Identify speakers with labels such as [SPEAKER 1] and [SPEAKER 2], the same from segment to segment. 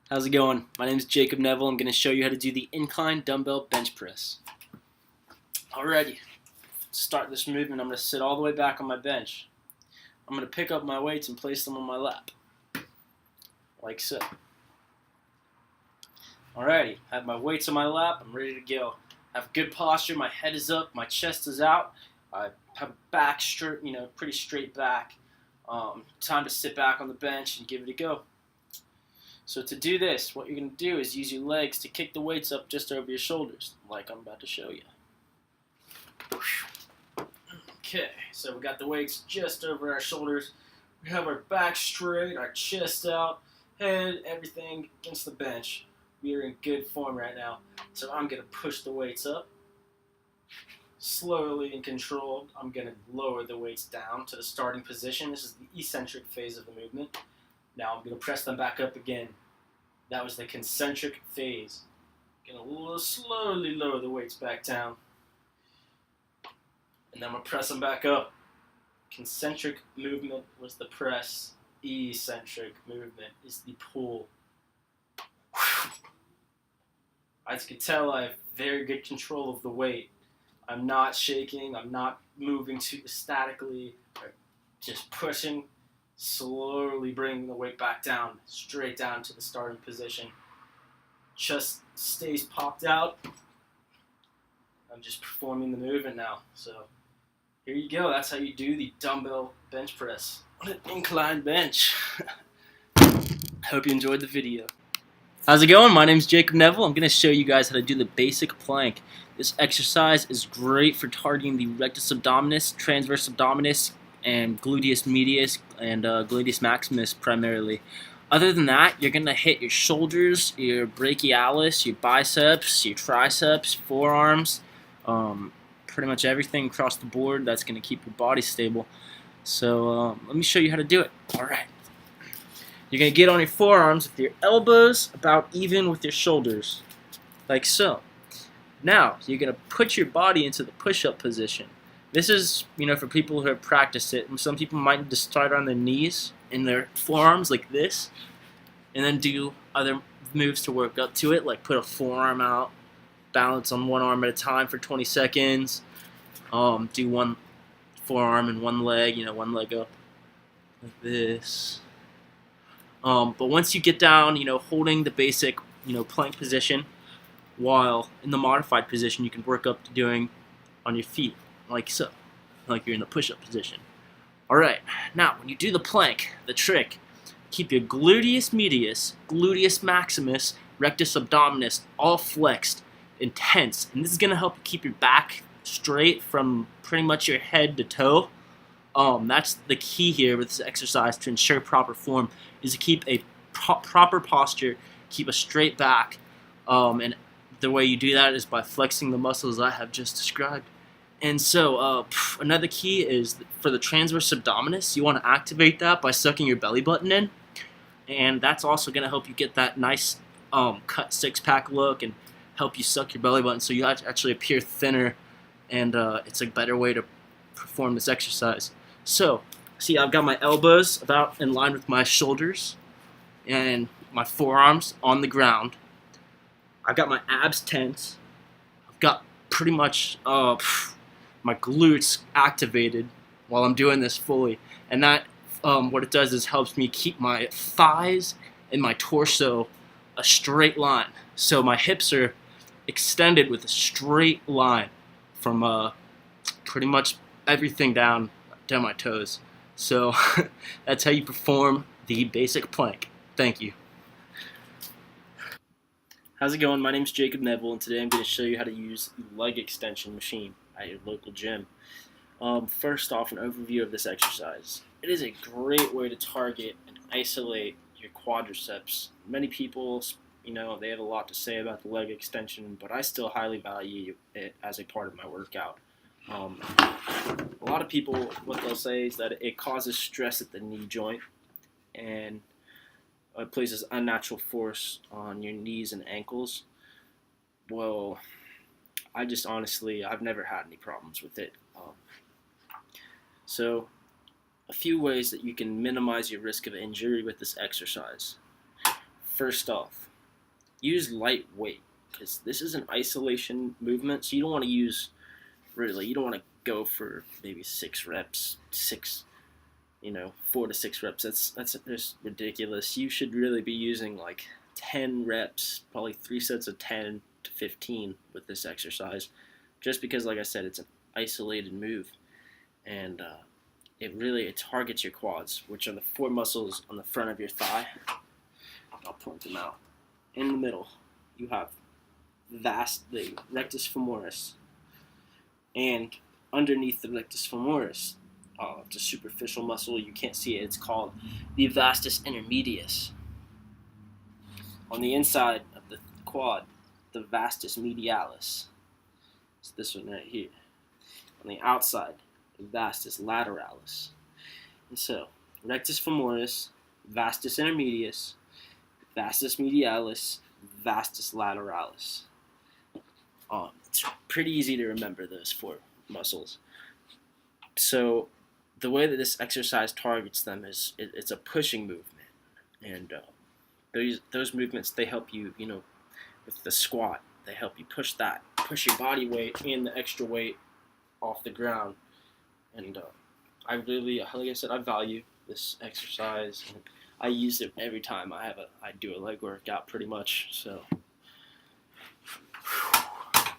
[SPEAKER 1] How's it going? My name is Jacob Neville. I'm going to show you how to do the incline dumbbell bench press. Alrighty, to start this movement, I'm going to sit all the way back on my bench. I'm going to pick up my weights and place them on my lap, like so. Alrighty, I have my weights on my lap. I'm ready to go. I have good posture. My head is up. My chest is out. I have back straight, pretty straight back. Time to sit back on the bench and give it a go. So to do this, what you're going to do is use your legs to kick the weights up just over your shoulders, like I'm about to show you. Okay, so we got the weights just over our shoulders. We have our back straight, our chest out, head, everything against the bench. We are in good form right now. So I'm going to push the weights up. Slowly and controlled, I'm going to lower the weights down to the starting position. This is the eccentric phase of the movement. Now I'm going to press them back up again. That was the concentric phase. Going to slowly lower the weights back down. And then I'm going to press them back up. Concentric movement was the press. Eccentric movement is the pull. As you can tell, I have very good control of the weight. I'm not shaking. I'm not moving too statically. Just pushing. Slowly bringing the weight back down, straight down to the starting position. Chest stays popped out. I'm just performing the movement now. So here you go. That's how you do the dumbbell bench press on an incline bench. Hope you enjoyed the video. How's it going? My name is Jacob Neville. I'm going to show you guys how to do the basic plank. This exercise is great for targeting the rectus abdominis, transverse abdominis, and gluteus medius and gluteus maximus primarily. Other than that, you're going to hit your shoulders, your brachialis, your biceps, your triceps, forearms, pretty much everything across the board that's going to keep your body stable. So let me show you how to do it. Alright. You're going to get on your forearms with your elbows about even with your shoulders, like so. Now, you're going to put your body into the push-up position. This is, for people who have practiced it. Some people might just start on their knees and their forearms like this, and then do other moves to work up to it, like put a forearm out, balance on one arm at a time for 20 seconds, do one forearm and one leg up, like this. But once you get down, holding the basic, plank position, while in the modified position, you can work up to doing on your feet, like so, like you're in the push-up position. Alright, now when you do the plank, the trick, keep your gluteus medius, gluteus maximus, rectus abdominis all flexed, intense, and this is going to help you keep your back straight from pretty much your head to toe. That's the key here with this exercise to ensure proper form, is to keep a proper posture, keep a straight back, and the way you do that is by flexing the muscles I have just described. And so another key is for the transverse abdominis, you want to activate that by sucking your belly button in, and that's also going to help you get that nice cut six-pack look and help you suck your belly button so you actually appear thinner, and it's a better way to perform this exercise. So, see, I've got my elbows about in line with my shoulders and my forearms on the ground. I've got my abs tense. I've got pretty much my glutes activated while I'm doing this fully, and that what it does is helps me keep my thighs and my torso a straight line. So my hips are extended with a straight line from pretty much everything down my toes. So that's how you perform the basic plank. Thank you. How's it going? My name's Jacob Neville, and today I'm going to show you how to use the leg extension machine at your local gym. First off, an overview of this exercise. It is a great way to target and isolate your quadriceps. Many people, they have a lot to say about the leg extension, but I still highly value it as a part of my workout. A lot of people, what they'll say is that it causes stress at the knee joint, and it places unnatural force on your knees and ankles. Well, I've never had any problems with it. So, a few ways that you can minimize your risk of injury with this exercise.
[SPEAKER 2] first off, use light weight because this is an isolation movement, so you don't want to use you don't want to go for maybe 6 reps, 4 to 6 reps. That's just ridiculous. You should really be using like 10 reps, probably 3 sets of 10 to 15 with this exercise, just because, like I said, it's an isolated move, and it targets your quads, which are the 4 muscles on the front of your thigh. I'll point them out. In the middle, you have the rectus femoris, and underneath the rectus femoris, it's a superficial muscle. You can't see it. It's called the vastus intermedius. On the inside of the quad, the vastus medialis. It's this one right here. On the outside, the vastus lateralis. And so, rectus femoris, vastus intermedius, vastus medialis, vastus lateralis. It's pretty easy to remember those 4 muscles. So the way that this exercise targets them is it's a pushing movement, and those movements, they help you, with the squat, they help you push your body weight and the extra weight off the ground. And I really, like I said, I value this exercise, and I use it every time I do a leg workout pretty much. So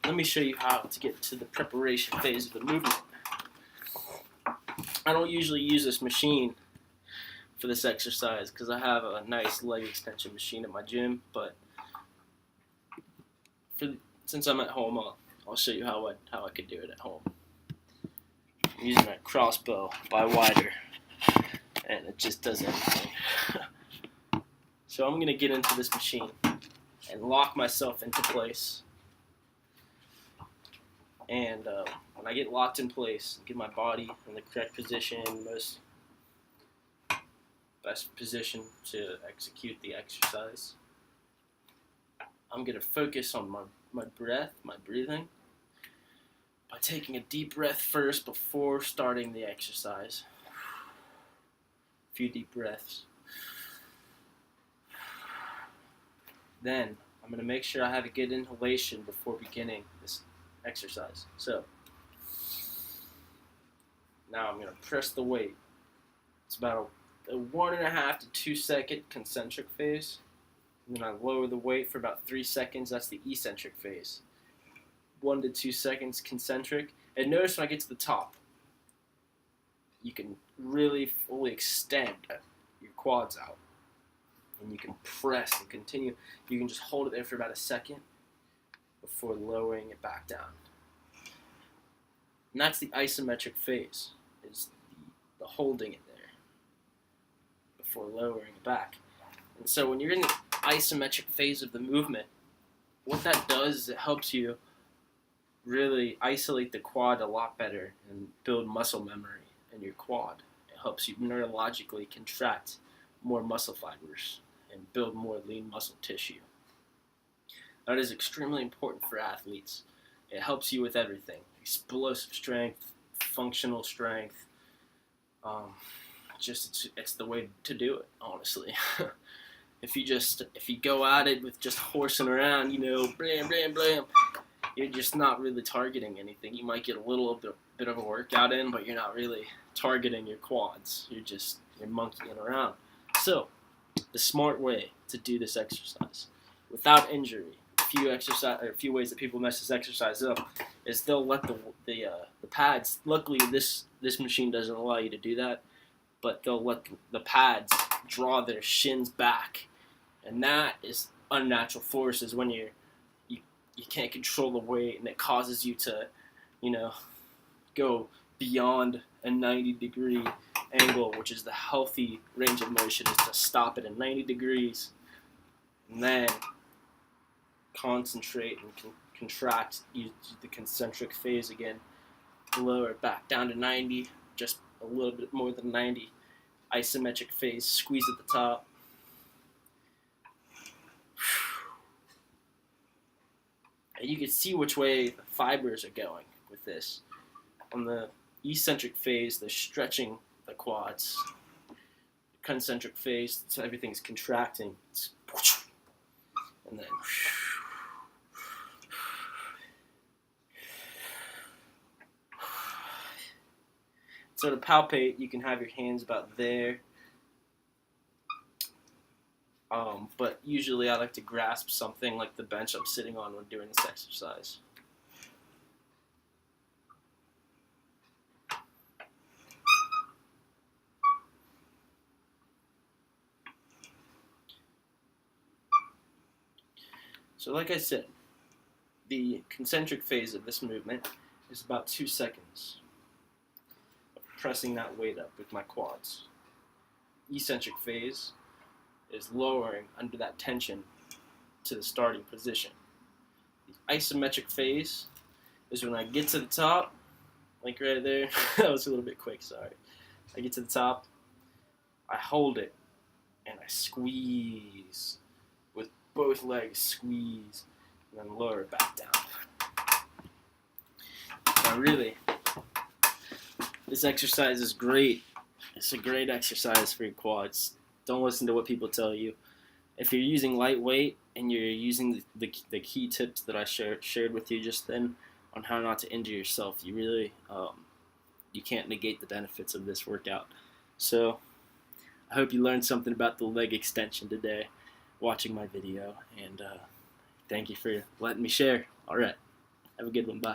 [SPEAKER 2] let me show you how to get to the preparation phase of the movement. I don't usually use this machine for this exercise because I have a nice leg extension machine at my gym, but since I'm at home, I'll show you how I could do it at home. I'm using a crossbow by Wider, and it just does everything. So I'm going to get into this machine and lock myself into place. And when I get locked in place, get my body in the correct position, best position to execute the exercise, I'm going to focus on my breath, my breathing, by taking a deep breath first before starting the exercise. A few deep breaths. Then I'm going to make sure I have a good inhalation before beginning this exercise. So now I'm going to press the weight. It's about a 1.5 to 2 second concentric phase. And then I lower the weight for about 3 seconds. That's the eccentric phase. 1 to 2 seconds concentric. And notice when I get to the top, you can really fully extend your quads out. And you can press and continue. You can just hold it there for about a second before lowering it back down. And that's the isometric phase, is the holding it there before lowering it back. And so when you're in the isometric phase of the movement, what that does is it helps you really isolate the quad a lot better and build muscle memory in your quad. It helps you neurologically contract more muscle fibers and build more lean muscle tissue. That is extremely important for athletes. It helps you with everything: explosive strength, functional strength. It's the way to do it, honestly. If you go at it with just horsing around, blam, blam, blam, you're just not really targeting anything. You might get a little bit of a workout in, but you're not really targeting your quads. You're monkeying around. So, the smart way to do this exercise without injury, a few ways that people mess this exercise up, is they'll let the pads. Luckily, this machine doesn't allow you to do that, but they'll let the pads draw their shins back, and that is unnatural forces when you can't control the weight, and it causes you to, go beyond a 90-degree angle, which is the healthy range of motion, is to stop it at 90 degrees, and then concentrate and contract, use the concentric phase again, lower it back down to 90, just a little bit more than 90, isometric phase, squeeze at the top. And you can see which way the fibers are going with this. On the eccentric phase, they're stretching the quads. Concentric phase, so everything's contracting. It's So to palpate, you can have your hands about there. But usually I like to grasp something like the bench I'm sitting on when doing this exercise. So like I said, the concentric phase of this movement is about 2 seconds of pressing that weight up with my quads. Eccentric phase is lowering under that tension to the starting position. The isometric phase is when I get to the top, like right there. That was a little bit quick, sorry. I get to the top, I hold it, and I squeeze with both legs, squeeze, and then lower it back down. Now really, this exercise is great. It's a great exercise for your quads. Don't listen to what people tell you. If you're using lightweight and you're using the key tips that I shared with you just then on how not to injure yourself, you really you can't negate the benefits of this workout. So I hope you learned something about the leg extension today watching my video, and thank you for letting me share. All right, have a good one. Bye.